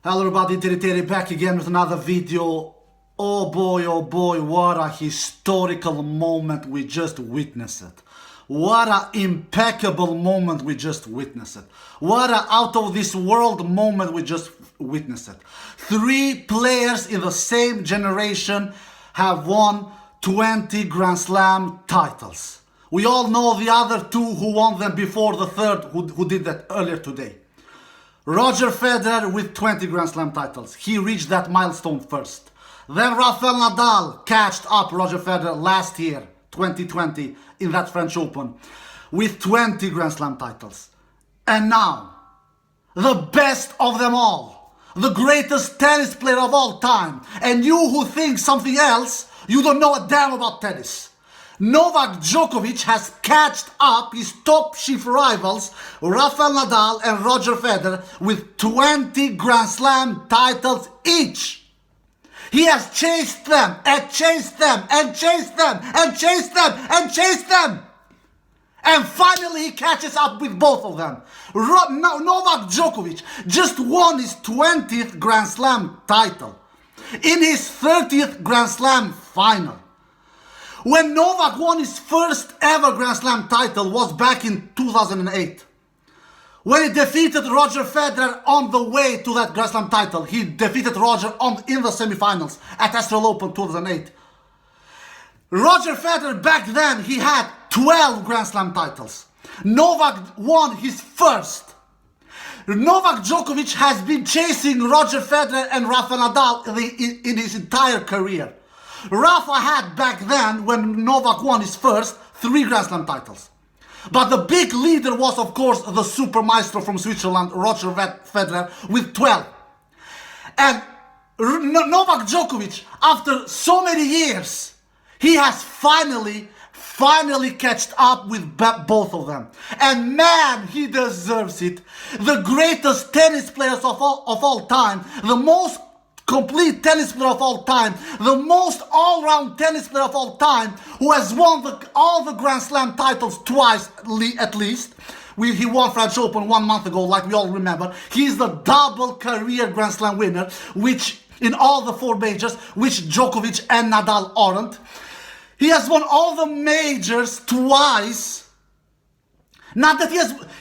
Hello everybody, Terry back again with another video. Oh boy, what a historical moment we just witnessed. What an impeccable moment we just witnessed. What an out of this world moment we just witnessed. 3 players in the same generation have won 20 Grand Slam titles. We all know the other 2 who won them before the third who did that earlier today. Roger Federer with 20 Grand Slam titles. He reached that milestone first. Then Rafael Nadal catched up Roger Federer last year, 2020, in that French Open, with 20 Grand Slam titles. And now, the best of them all, the greatest tennis player of all time, and you who think something else, you don't know a damn about tennis. Novak Djokovic has catched up his top chief rivals, Rafael Nadal and Roger Federer, with 20 Grand Slam titles each. He has chased them and chased them and chased them and chased them and chased them. And finally he catches up with both of them. Novak Djokovic just won his 20th Grand Slam title in his 30th Grand Slam final. When Novak won his first ever Grand Slam title was back in 2008. When he defeated Roger Federer on the way to that Grand Slam title. He defeated Roger in the semifinals at Australian Open 2008. Roger Federer back then, he had 12 Grand Slam titles. Novak won his first. Novak Djokovic has been chasing Roger Federer and Rafael Nadal in his entire career. Rafa had back then, when Novak won his first, 3 Grand Slam titles. But the big leader was, of course, the super maestro from Switzerland, Roger Federer, with 12. And Novak Djokovic, after so many years, he has finally catched up with both of them. And man, he deserves it. The greatest tennis players of all time, the most complete tennis player of all time, the most all-round tennis player of all time, who has won all the Grand Slam titles twice at least. He won French Open 1 month ago, like we all remember. He's the double career Grand Slam winner, which in all the 4 majors, which Djokovic and Nadal aren't. He has won all the majors twice. Not that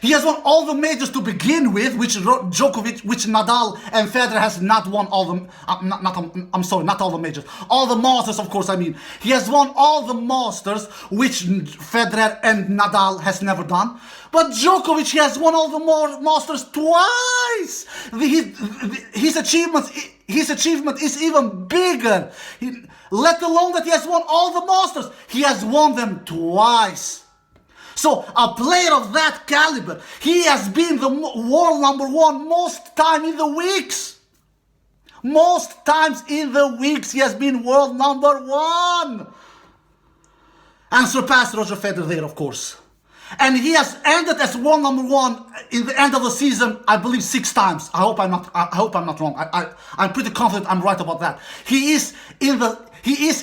he has won all the majors to begin with, which Djokovic, which Nadal and Federer has not won all the. Not all the majors. All the Masters, of course. I mean, he has won all the Masters, which Federer and Nadal has never done. But Djokovic, he has won all the Masters twice. His achievement is even bigger. Let alone that he has won all the Masters. He has won them twice. So, a player of that caliber, he has been the world number 1 most time in the weeks. Most times in the weeks he has been world number 1. And surpassed Roger Federer there, of course. And he has ended as world number 1 in the end of the season, I believe 6 times. I hope I'm not wrong. I'm pretty confident I'm right about that. He is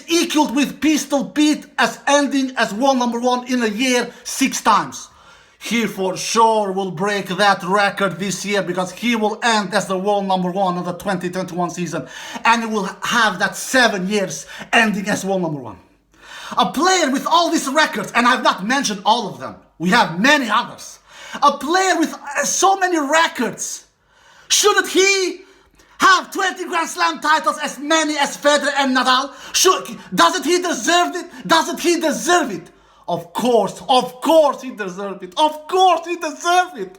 equaled with Pistol Pete as ending as world number 1 in a year 6 times. He for sure will break that record this year, because he will end as the world number 1 of the 2021 season, and he will have that 7 years ending as world number 1. A player with all these records, and I've not mentioned all of them. We have many others. A player with so many records. Shouldn't he have 20 Grand Slam titles, as many as Federer and Nadal? Doesn't he deserve it? Doesn't he deserve it? Of course he deserves it. Of course he deserves it.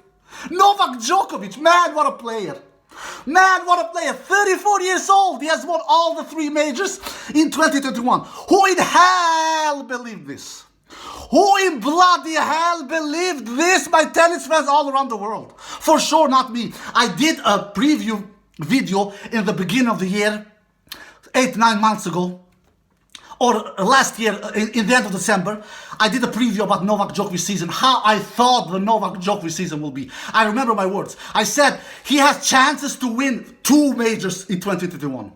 Novak Djokovic, man, what a player. Man, what a player. 34 years old. He has won all the 3 majors in 2021. Who in hell believed this? Who in bloody hell believed this, my tennis fans all around the world? For sure not me. I did a preview video in the beginning of the year, 8-9 months ago, or last year in the end of December. I did a preview about Novak Djokovic season, how I thought the Novak Djokovic season will be. I remember my words. I said he has chances to win 2 majors in 2021.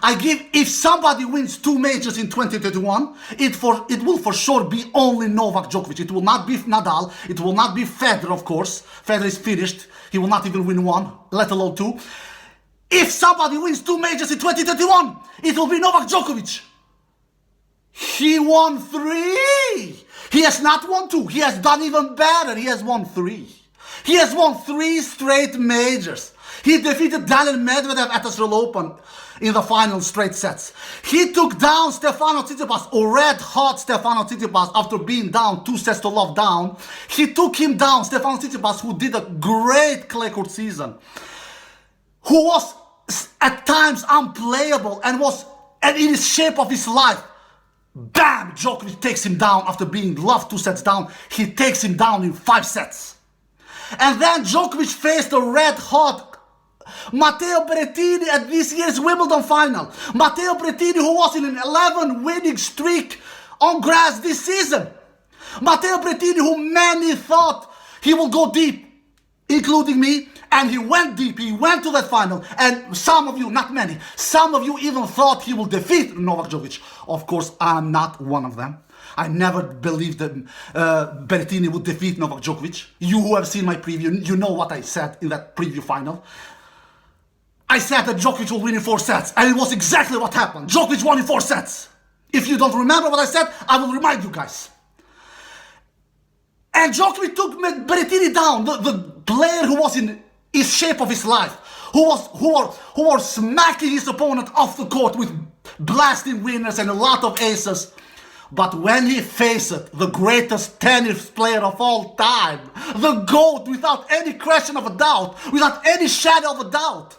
If somebody wins 2 majors in 2021, it will for sure be only Novak Djokovic. It will not be Nadal. It will not be Federer, of course. Federer is finished. He will not even win 1, let alone 2. If somebody wins 2 majors in 2021, it will be Novak Djokovic. He won 3. He has not won 2. He has done even better. He has won 3. He has won 3 straight majors. He defeated Daniel Medvedev at the Australian Open in the final straight sets. He took down Stefano Tsitsipas, or red hot Stefano Tsitsipas, after being down 2 sets to love down. He took him down, Stefano Tsitsipas, who did a great clay court season, who was at times unplayable and was in his shape of his life. Bam! Djokovic takes him down after being loved 2 sets down. He takes him down in 5 sets. And then Djokovic faced a red-hot Matteo Berrettini at this year's Wimbledon final. Matteo Berrettini, who was in an 11-winning streak on grass this season. Matteo Berrettini, who many thought he will go deep, including me, and he went deep. He went to that final. And some of you, not many, some of you even thought he will defeat Novak Djokovic. Of course, I'm not one of them. I never believed that Berrettini would defeat Novak Djokovic. You who have seen my preview, you know what I said in that preview final. I said that Djokovic will win in 4 sets, and it was exactly what happened. Djokovic won in 4 sets. If you don't remember what I said, I will remind you guys. And Djokovic took Berrettini down, the player who was in his shape of his life, who was smacking his opponent off the court with blasting winners and a lot of aces. But when he faced the greatest tennis player of all time, the GOAT, without any question of a doubt, without any shadow of a doubt,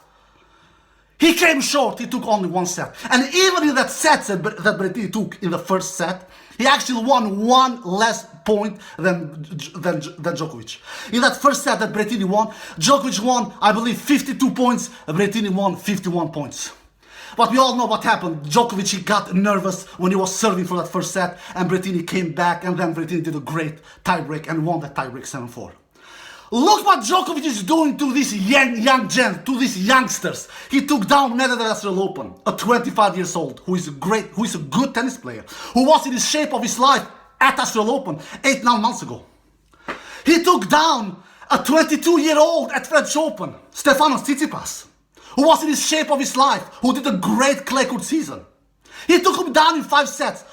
he came short. He took only 1 set. And even in that set that Berrettini took in the first set, he actually won 1 less point than Djokovic. In that first set that Berrettini won, Djokovic won, I believe, 52 points. Berrettini won 51 points. But we all know what happened. Djokovic, he got nervous when he was serving for that first set, and Berrettini came back, and then Berrettini did a great tiebreak and won that tiebreak 7-4. Look what Djokovic is doing to this young gen, to these youngsters. He took down Nadal at the Australian Open, a 25 years old, who is a good tennis player, who was in the shape of his life at the Australian Open 8-9 months ago. He took down a 22-year-old at French Open, Stefanos Tsitsipas, who was in the shape of his life, who did a great clay court season. He took him down in 5 sets.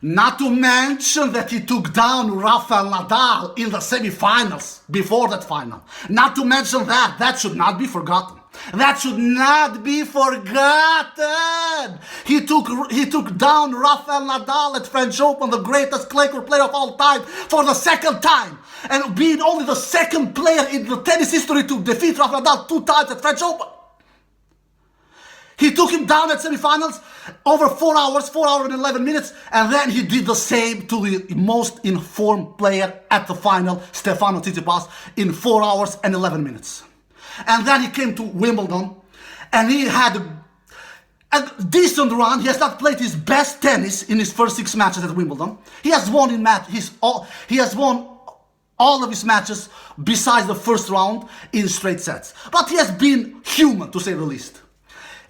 Not to mention that he took down Rafael Nadal in the semifinals before that final. Not to mention that should not be forgotten. That should not be forgotten. He took down Rafael Nadal at French Open, the greatest clay court player of all time, for the 2nd time. And being only the 2nd player in the tennis history to defeat Rafael Nadal 2 times at French Open. He took him down at semifinals over 4 hours and 11 minutes, and then he did the same to the most informed player at the final, Stefano Tsitsipas, in 4 hours and 11 minutes. And then he came to Wimbledon, and he had a decent run. He has not played his best tennis in his first 6 matches at Wimbledon. He has won he has won all of his matches besides the first round in straight sets. But he has been human, to say the least.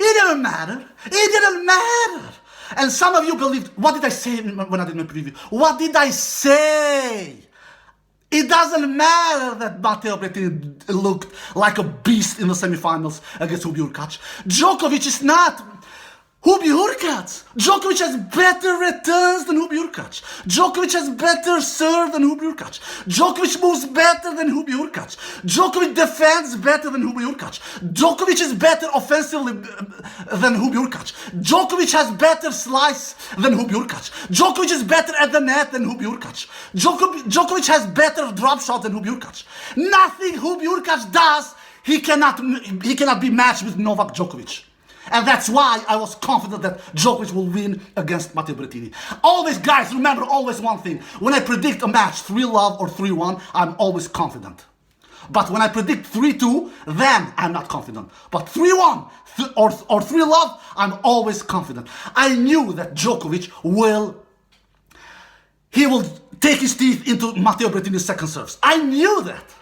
It didn't matter. It didn't matter. And some of you believed, what did I say when I did my preview? What did I say? It doesn't matter that Matteo Berrettini looked like a beast in the semifinals against Hubert Hurkacz. Djokovic is not Hubert Hurkacz. Djokovic has better returns than Hubert Hurkacz. Djokovic has better serve than Hubert Hurkacz. Djokovic moves better than Hubert Hurkacz. Djokovic defends better than Hubert Hurkacz. Djokovic is better offensively than Hubert Hurkacz. Djokovic has better slice than Hubert Hurkacz. Djokovic is better at the net than Hubert Hurkacz. Djokovic has better drop shots than Hubert Hurkacz. Nothing Hubert Hurkacz does, he cannot be matched with Novak Djokovic. And that's why I was confident that Djokovic will win against Matteo Berrettini. Always, guys, remember always one thing. When I predict a match 3-love or 3-1, I'm always confident. But when I predict 3-2, then I'm not confident. But 3-1 or 3-love, I'm always confident. I knew that Djokovic will take his teeth into Matteo Berrettini's second serves. I knew that.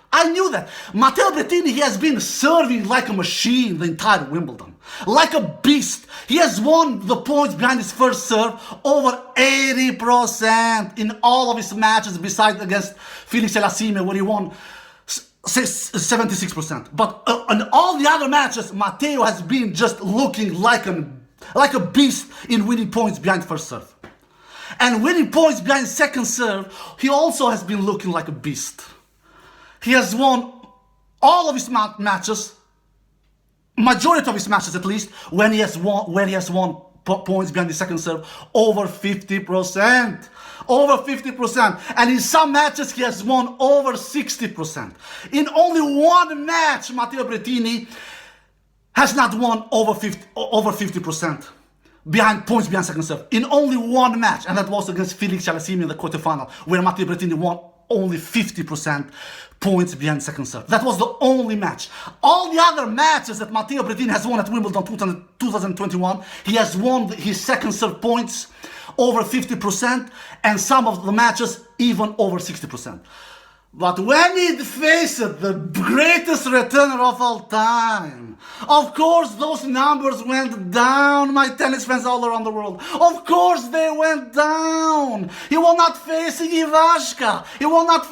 Matteo Berrettini, he has been serving like a machine the entire Wimbledon. Like a beast. He has won the points behind his first serve over 80% in all of his matches, besides against Felix Elasime, where he won 76%. But in all the other matches, Matteo has been just looking like a beast in winning points behind first serve. And winning points behind second serve, he also has been looking like a beast. He has won all of his matches, majority of his matches at least, when he has won points behind the second serve, over 50%. Over 50%. And in some matches, he has won over 60%. In only one match, Matteo Berrettini has not won over 50% points behind second serve. In only one match, and that was against Felix Chalassimi in the quarterfinal, where Matteo Berrettini won only 50% points behind second serve. That was the only match. All the other matches that Matteo Berrettini has won at Wimbledon 2021, he has won his second serve points over 50%, and some of the matches even over 60%. But when he faced the greatest returner of all time, of course those numbers went down, my tennis fans all around the world. Of course they went down. He was not facing Ivashka. He was not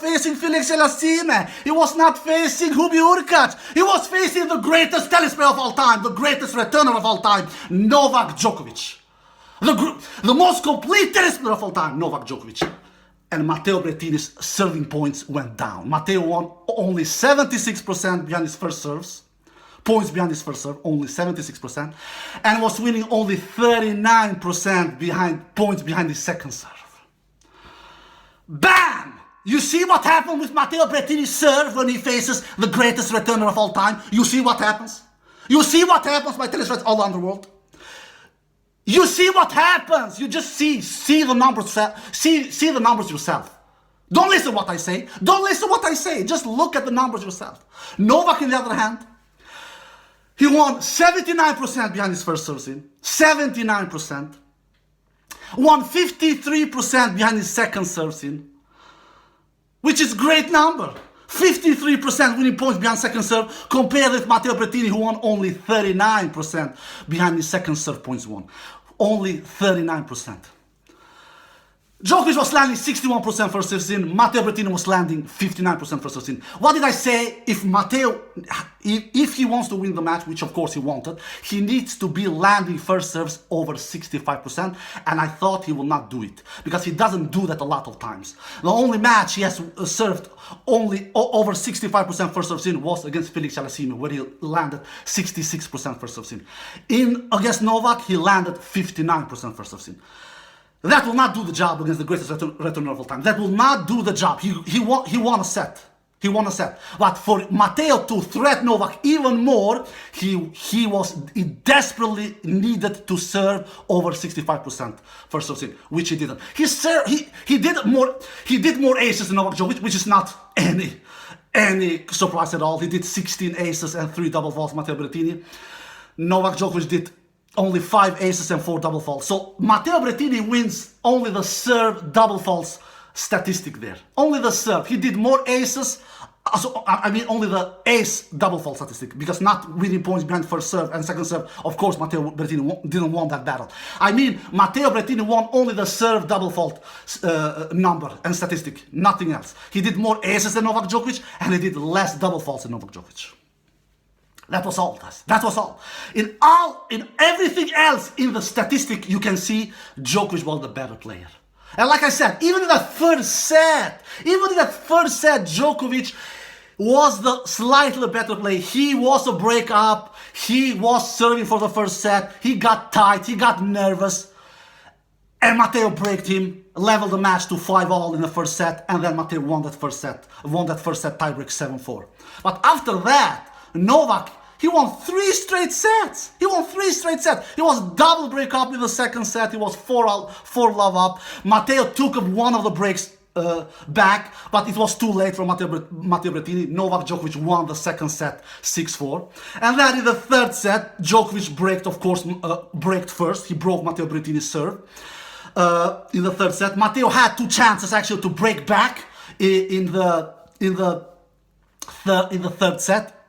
facing Felix Chalassimi. He was not facing Hubi Urkac. He was facing the greatest tennis player of all time, the greatest returner of all time, Novak Djokovic. The most complete tennis player of all time, Novak Djokovic. And Matteo Berrettini's serving points went down. Matteo won only 76% behind his first serves. Points behind his first serve, only 76%. And was winning only 39% points behind his second serve. Bam! You see what happened with Matteo Berrettini's serve when he faces the greatest returner of all time? You see what happens? You see what happens, my tennis friends all around the world? You see what happens. You just see the numbers. See the numbers yourself. Don't listen to what I say. Don't listen to what I say. Just look at the numbers yourself. Novak, on the other hand, he won 79% behind his first serve in. 79%. Won 53% behind his second serve in, which is a great number. 53% winning points behind second serve, compared with Matteo Berrettini, who won only 39% behind his second serve points won. Only 39%. Djokovic was landing 61% first serve in. Matteo Berrettini was landing 59% first serve in. What did I say? If he wants to win the match, which of course he wanted, he needs to be landing first serves over 65%. And I thought he will not do it, because he doesn't do that a lot of times. The only match he has served only over 65% first serve in was against Felix Chalassimi, where he landed 66% first serve in. Against Novak, he landed 59% first serve in. That will not do the job against the greatest returner of all time. That will not do the job. He won a set. He won a set. But for Matteo to threaten Novak even more, he desperately needed to serve over 65% first serve, which he didn't. He did more aces than Novak Djokovic, which is not any surprise at all. He did 16 aces and 3 double faults, Matteo Berrettini. Novak Djokovic did only 5 aces and 4 double faults. So Matteo Berrettini wins only the serve double faults statistic there. Only the serve. He did more aces. Only the ace double fault statistic, because not winning points behind first serve and second serve. Of course, Matteo Berrettini didn't win that battle. Matteo Berrettini won only the serve double fault number and statistic, nothing else. He did more aces than Novak Djokovic, and he did less double faults than Novak Djokovic. That was all, guys. That was all. In everything else in the statistic, you can see Djokovic was the better player. And like I said, even in that first set, Djokovic was the slightly better player. He was a break-up. He was serving for the first set. He got tight. He got nervous. And Matteo braked him, leveled the match to 5-all in the first set, and then Matteo won that first set tiebreak 7-4. But after that, Novak, he won 3 straight sets. He was double break up in the second set. He was 4-love up. Matteo took one of the breaks back, but it was too late for Matteo Berrettini. Novak Djokovic won the second set 6-4. And then in the third set, Djokovic braked first. He broke Matteo Berrettini's serve. In the third set, Matteo had 2 chances actually to break back in the third set.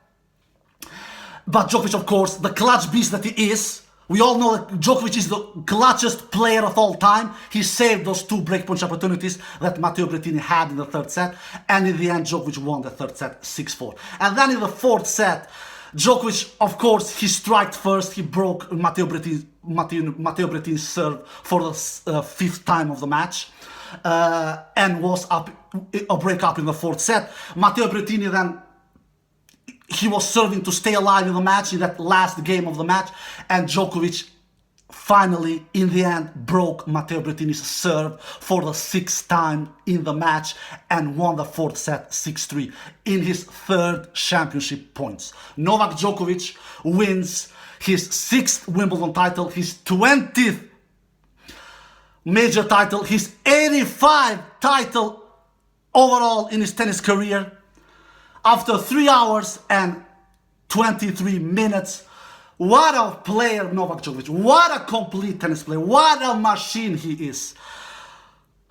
But Djokovic, of course, the clutch beast that he is, We all know that Djokovic is the clutchest player of all time. He saved those 2 breakpoint opportunities that Matteo Berrettini had in the third set. And in the end, Djokovic won the third set 6-4. And then in the fourth set, Djokovic, of course, he struck first. He broke Matteo Berrettini's serve for the 5th time of the match. And was up a break up in the fourth set. Matteo Berrettini then, he was serving to stay alive in the match, in that last game of the match, and Djokovic finally, in the end, broke Matteo Berrettini's serve for the 6th time in the match and won the fourth set 6-3 in his 3rd championship points. Novak Djokovic wins his 6th Wimbledon title, his 20th major title, his 85th title overall in his tennis career. After 3 hours and 23 minutes, what a player Novak Djokovic, what a complete tennis player, what a machine he is.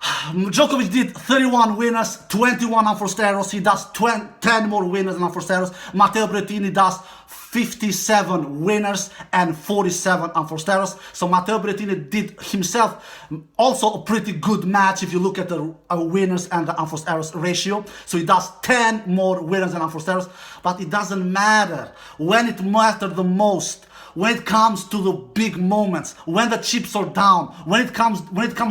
Djokovic did 31 winners, 21 unforced errors. He does 10 more winners than unforced errors. Matteo Berrettini does 57 winners and 47 unforced errors. So Matteo Berrettini did himself also a pretty good match if you look at the winners and the unforced errors ratio. So he does 10 more winners and unforced errors. But it doesn't matter. When it mattered the most, when it comes to the big moments, when the chips are down, when it comes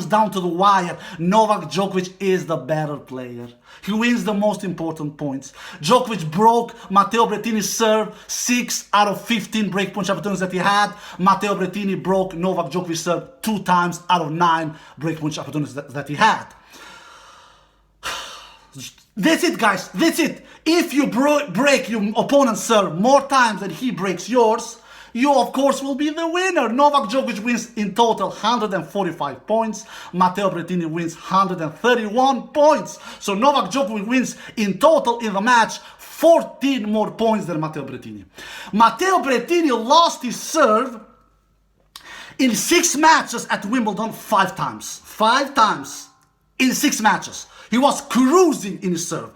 down to the wire, Novak Djokovic is the better player. He wins the most important points. Djokovic broke Matteo Berrettini's serve 6 out of 15 breakpoint opportunities that he had. Matteo Berrettini broke Novak Djokovic's serve 2 times out of 9 breakpoint opportunities that he had. That's it, guys. That's it. If you break your opponent's serve more times than he breaks yours, you, of course, will be the winner. Novak Djokovic wins in total 145 points. Matteo Berrettini wins 131 points. So Novak Djokovic wins in total in the match 14 more points than Matteo Berrettini. Matteo Berrettini lost his serve in 6 matches at Wimbledon 5 times. 5 times in 6 matches. He was cruising in his serve.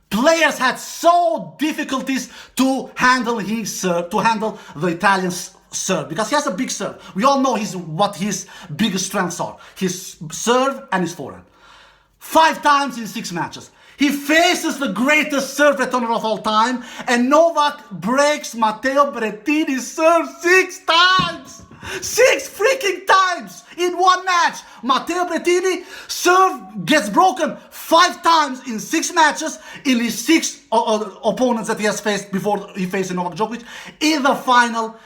Players had so difficulties to handle his serve, to handle the Italian's serve, because he has a big serve. We all know what his biggest strengths are: his serve and his forehand. 5 times in 6 matches. He faces the greatest serve returner of all time, and Novak breaks Matteo Berrettini's serve 6 times. 6 freaking times in one match. Matteo Berrettini serve gets broken 5 times in 6 matches in his 6 opponents that he has faced before he faced Novak Djokovic. In the final,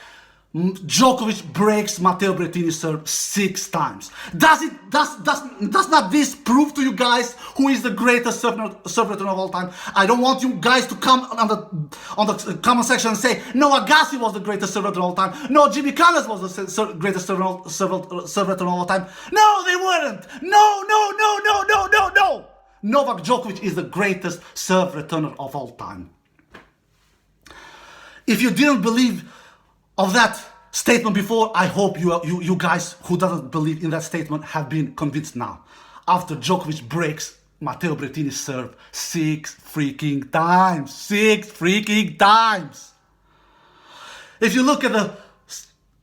Djokovic breaks Matteo Berrettini's serve 6 times. Does not this prove to you guys who is the greatest serve returner of all time? I don't want you guys to come on the comment section and say, no, Agassi was the greatest serve returner of all time. No, Jimmy Connors was the greatest serve returner of all time. No, they weren't. No. Novak Djokovic is the greatest serve returner of all time. If you didn't believe of that statement before, I hope you guys who doesn't believe in that statement have been convinced now. After Djokovic breaks Matteo Berrettini's serve 6 freaking times. 6 freaking times. If you look at the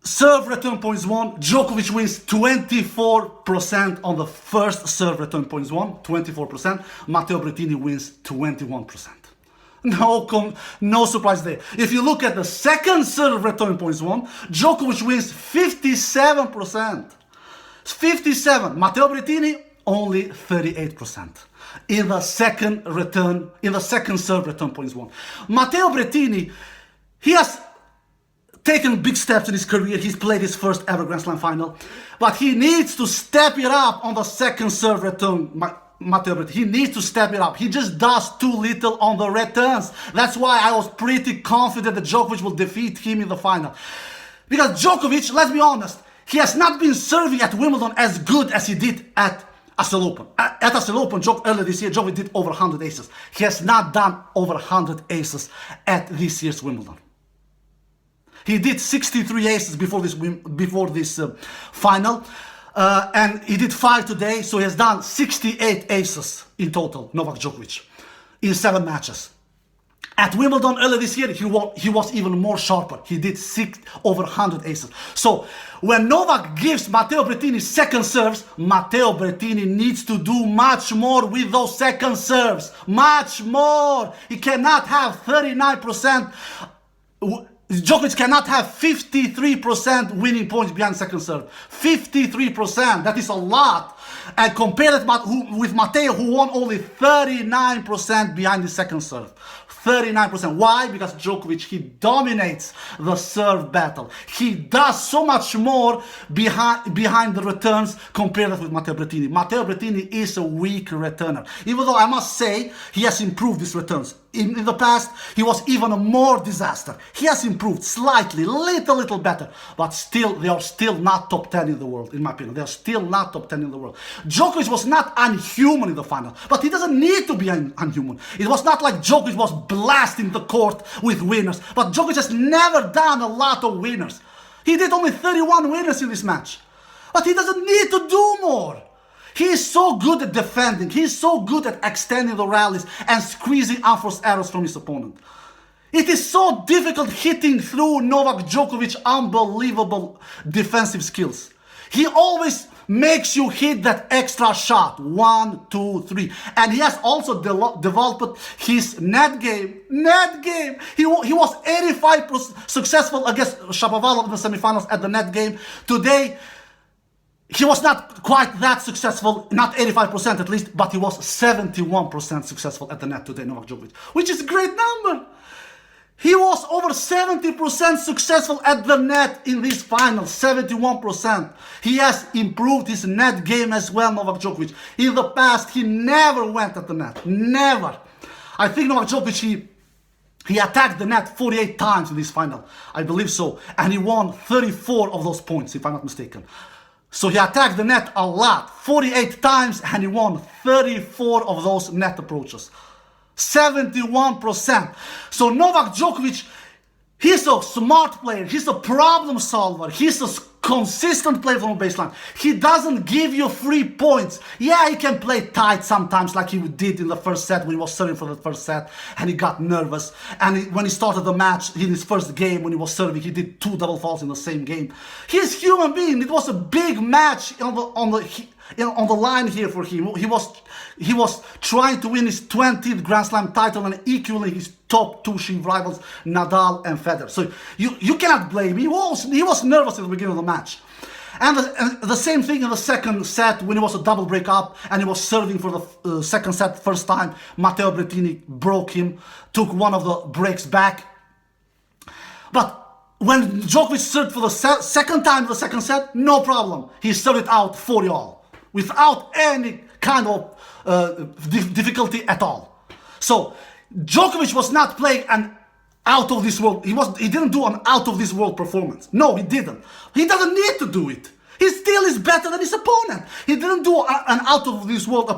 serve return points won, Djokovic wins 24% on the first serve return points won. 24%. Matteo Berrettini wins 21%. No surprise there. If you look at the second serve return points won, Djokovic wins 57%. 57. Matteo Berrettini only 38%. In the second serve return points won. Matteo Berrettini, he has taken big steps in his career. He's played his first ever Grand Slam final, but he needs to step it up on the second serve return. Matteo Berrettini, he needs to step it up. He just does too little on the returns. That's why I was pretty confident that Djokovic will defeat him in the final. Because Djokovic, let's be honest, he has not been serving at Wimbledon as good as he did at Australian Open. At Australian Open, earlier this year, Djokovic did over 100 aces. He has not done over 100 aces at this year's Wimbledon. He did 63 aces before this final. And he did 5 today, so he has done 68 aces in total, Novak Djokovic, in 7 matches. At Wimbledon earlier this year, he was even more sharper. He did over 100 aces. So when Novak gives Matteo Berrettini second serves, Matteo Berrettini needs to do much more with those second serves. Much more. He cannot have 39%. Djokovic cannot have 53% winning points behind second serve. 53%. That is a lot. And compare it with Matteo, who won only 39% behind the second serve. 39%. Why? Because Djokovic, he dominates the serve battle. He does so much more behind the returns compared with Matteo Berrettini. Matteo Berrettini is a weak returner. Even though I must say, he has improved his returns. In the past, he was even a more disaster. He has improved slightly, little better. But still, they are still not top 10 in the world, in my opinion. They are still not top 10 in the world. Djokovic was not unhuman in the final, but he doesn't need to be unhuman. It was not like Djokovic was blasting the court with winners, but Djokovic has never done a lot of winners. He did only 31 winners in this match, but he doesn't need to do more. He is so good at defending. He is so good at extending the rallies and squeezing unforced errors from his opponent. It is so difficult hitting through Novak Djokovic's unbelievable defensive skills. He always makes you hit that extra shot. 1, 2, 3. And he has also developed his net game. He was 85% successful against Shapovalov in the semifinals at the net game. Today, he was not quite that successful, not 85% at least, but he was 71% successful at the net today, Novak Djokovic, which is a great number. He was over 70% successful at the net in this final, 71%. He has improved his net game as well, Novak Djokovic. In the past, he never went at the net, never. I think Novak Djokovic, he attacked the net 48 times in this final, I believe so, and he won 34 of those points, if I'm not mistaken. So he attacked the net a lot, 48 times, and he won 34 of those net approaches. 71%. So Novak Djokovic, he's a smart player, he's a problem solver, he's a consistent player from the baseline. He doesn't give you free points. Yeah, he can play tight sometimes like he did in the first set when he was serving for the first set and he got nervous. And when he started the match in his first game when he was serving, he did 2 double faults in the same game. He's a human being. It was a big match on the line here for him. He was trying to win his 20th Grand Slam title and equaling his top 2 rivals, Nadal and Federer. So you cannot blame him. He was nervous at the beginning of the match. And the same thing in the second set when it was a double break up and he was serving for the second set first time. Matteo Berrettini broke him, took one of the breaks back. But when Djokovic served for the second time in the second set, no problem. He served it out 40-all without any kind of difficulty at all. So Djokovic was not playing an out of this world. He didn't do an out of this world performance. No, he didn't. He doesn't need to do it. He still is better than his opponent. He didn't do an out of this world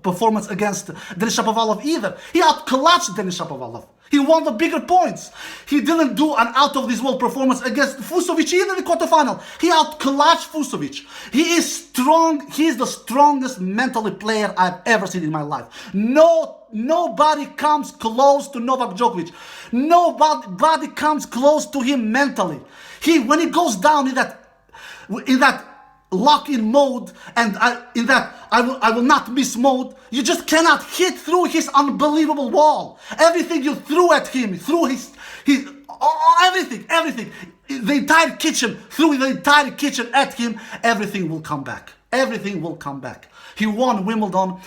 performance against Denis Shapovalov either. He out-clutched Denis Shapovalov. He won the bigger points. He didn't do an out of this world performance against Fusovic either in the quarterfinal. He out-clutched Fusovic. He is strong. He is the strongest mentally player I've ever seen in my life. Nobody comes close to Novak Djokovic. Nobody comes close to him mentally. When he goes down in that lock-in mode and in that I will not miss mode, you just cannot hit through his unbelievable wall. Everything you threw at him, through his everything, the entire kitchen, through the entire kitchen at him, everything will come back. Everything will come back. He won Wimbledon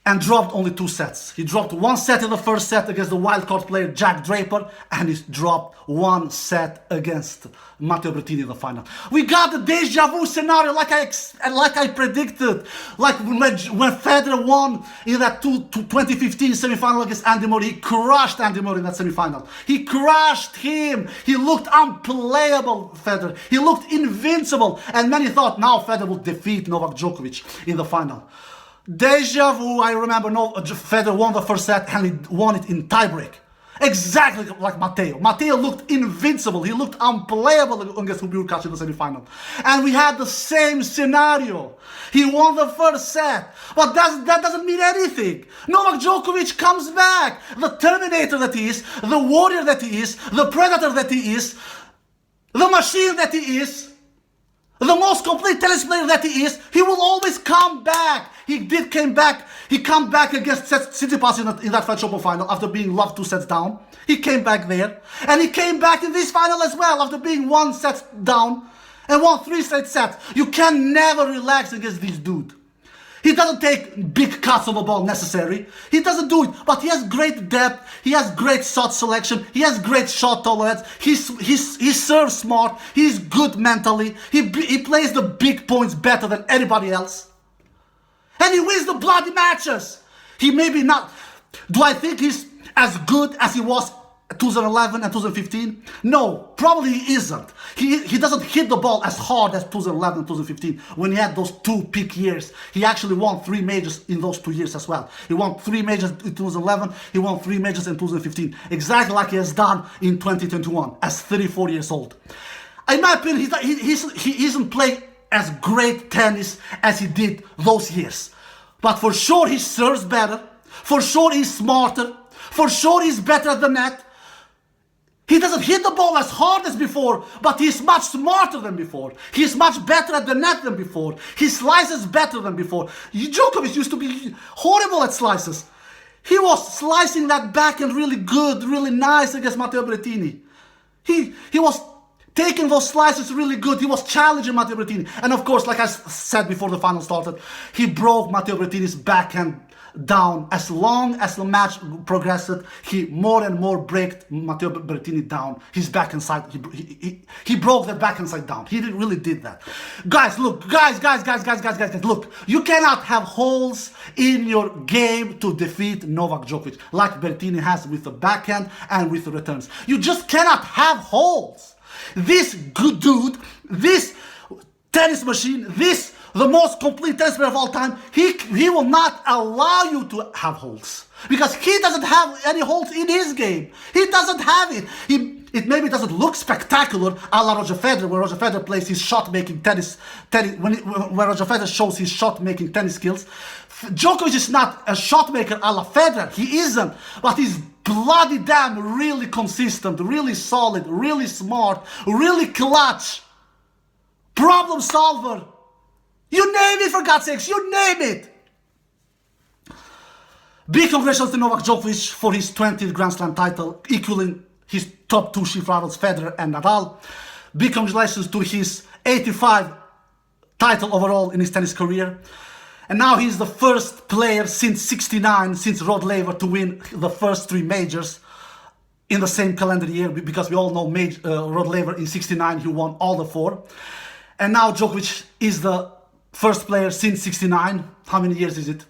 and dropped only 2 sets. He dropped 1 set in the first set against the wildcard player Jack Draper, and he dropped 1 set against Matteo Berrettini in the final. We got the deja vu scenario like I predicted. Like when Federer won in that 2015 semifinal against Andy Murray, he crushed Andy Murray in that semifinal. He crushed him. He looked unplayable, Federer. He looked invincible, and many thought now Federer will defeat Novak Djokovic in the final. Deja vu. I remember Federer won the first set and he won it in tiebreak. Exactly like Matteo. Matteo looked invincible. He looked unplayable against Hubert in the semi-final. And we had the same scenario. He won the first set. But that doesn't mean anything. Novak Djokovic comes back. The Terminator that he is, the warrior that he is, the predator that he is, the machine that he is, the most complete tennis player that he is, he will always come back. He came back. He came back against Tsitsipas in that French Open final after being loved 2 sets down. He came back there. And he came back in this final as well after being 1 set down and won 3 straight sets. You can never relax against this dude. He doesn't take big cuts of the ball necessary. He doesn't do it, but he has great depth. He has great shot selection. He has great shot tolerance. He serves smart. He's good mentally. He plays the big points better than anybody else. And he wins the bloody matches. He maybe not. Do I think he's as good as he was 2011 and 2015? No, probably he isn't. He doesn't hit the ball as hard as 2011 and 2015 when he had those 2 peak years. He actually won 3 majors in those 2 years as well. He won 3 majors in 2011. He won 3 majors in 2015. Exactly like he has done in 2021 as 34 years old. In my opinion, he isn't playing as great tennis as he did those years. But for sure he serves better. For sure he's smarter. For sure he's better at the net. He doesn't hit the ball as hard as before, but he's much smarter than before. He's much better at the net than before. He slices better than before. Djokovic used to be horrible at slices. He was slicing that backhand really good, really nice against Matteo Berrettini. He was taking those slices really good. He was challenging Matteo Berrettini. And of course, like I said before the final started, he broke Matteo Berrettini's backhand down. As long as the match progressed, he more and more broke Matteo Berrettini down. His backhand side, he broke the backhand side down. He really did that. Guys, look, guys, look, you cannot have holes in your game to defeat Novak Djokovic like Berrettini has with the backhand and with the returns. You just cannot have holes. This good dude, this tennis machine, the most complete tennis player of all time, he will not allow you to have holes. Because he doesn't have any holes in his game. He doesn't have it. It maybe doesn't look spectacular a la Roger Federer, where Roger Federer plays his shot-making tennis when Roger Federer shows his shot-making tennis skills. Djokovic is not a shot maker a la Federer. He isn't. But he's bloody damn really consistent, really solid, really smart, really clutch. Problem solver. You name it, for God's sakes, you name it. Big congratulations to Novak Djokovic for his 20th Grand Slam title, equaling his top 2 chief rivals Federer and Nadal. Big congratulations to his 85 title overall in his tennis career. And now he's the first player since '69, since Rod Laver, to win the first 3 majors in the same calendar year, because we all know Rod Laver in '69, he won all the 4. And now Djokovic is the first player since '69. How many years is it?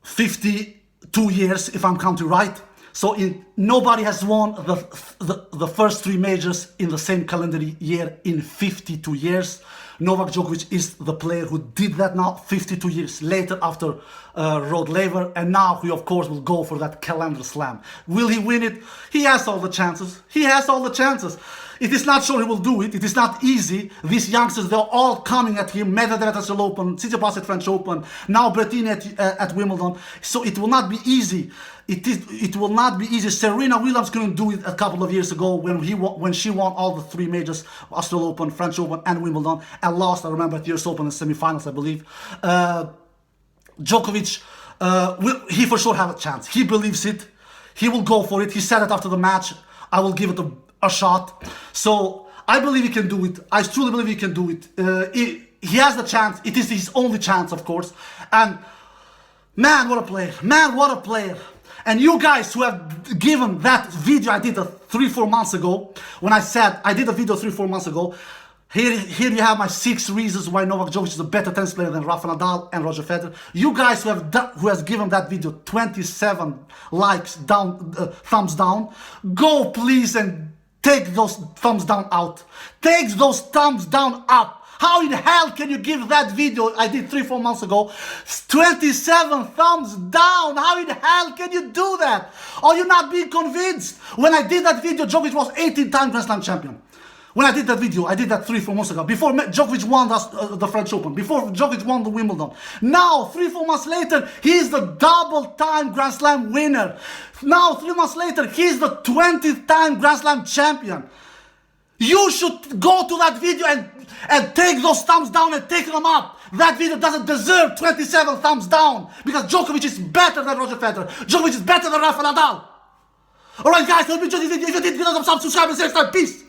52 years, if I'm counting right. So nobody has won the first 3 majors in the same calendar year in 52 years. Novak Djokovic is the player who did that now 52 years later after Rod Laver, and now he of course will go for that calendar slam. Will he win it? He has all the chances. He has all the chances. It is not sure he will do it. It is not easy. These youngsters, they're all coming at him. Medvedev at Australian Open, Tsitsipas at French Open, now Berrettini at Wimbledon. So it will not be easy. It will not be easy. Serena Williams couldn't do it a couple of years ago when she won all the 3 majors, Australian Open, French Open, and Wimbledon, and lost, I remember, at US Open in semi-finals, I believe. Djokovic, he for sure have a chance. He believes it. He will go for it. He said it after the match. I will give it a shot. So I believe he can do it. I truly believe he can do it. He has the chance. It is his only chance, of course. And man, what a player. Man, what a player. And you guys who have given that video I did 3-4 months ago, when I said I did a video 3-4 months ago, here you have my 6 reasons why Novak Djokovic is a better tennis player than Rafa Nadal and Roger Federer. You guys who has given that video 27 likes down, thumbs down, go please and take those thumbs down out. Take those thumbs down up. How in hell can you give that video I did 3-4 months ago 27 thumbs down? How in hell can you do that? Are you not being convinced? When I did that video, Djokovic was 18-time Grand Slam champion. When I did that video, I did that 3-4 months ago. Before Djokovic won the French Open. Before Djokovic won the Wimbledon. Now, 3-4 months later, he's the double-time Grand Slam winner. Now, 3 months later, he's the 20th-time Grand Slam champion. You should go to that video and take those thumbs down and take them up. That video doesn't deserve 27 thumbs down because Djokovic is better than Roger Federer. Djokovic is better than Rafa Nadal. Alright guys, hope you enjoyed this video. If you did, give us a thumbs up, subscribe, and say next time. Peace.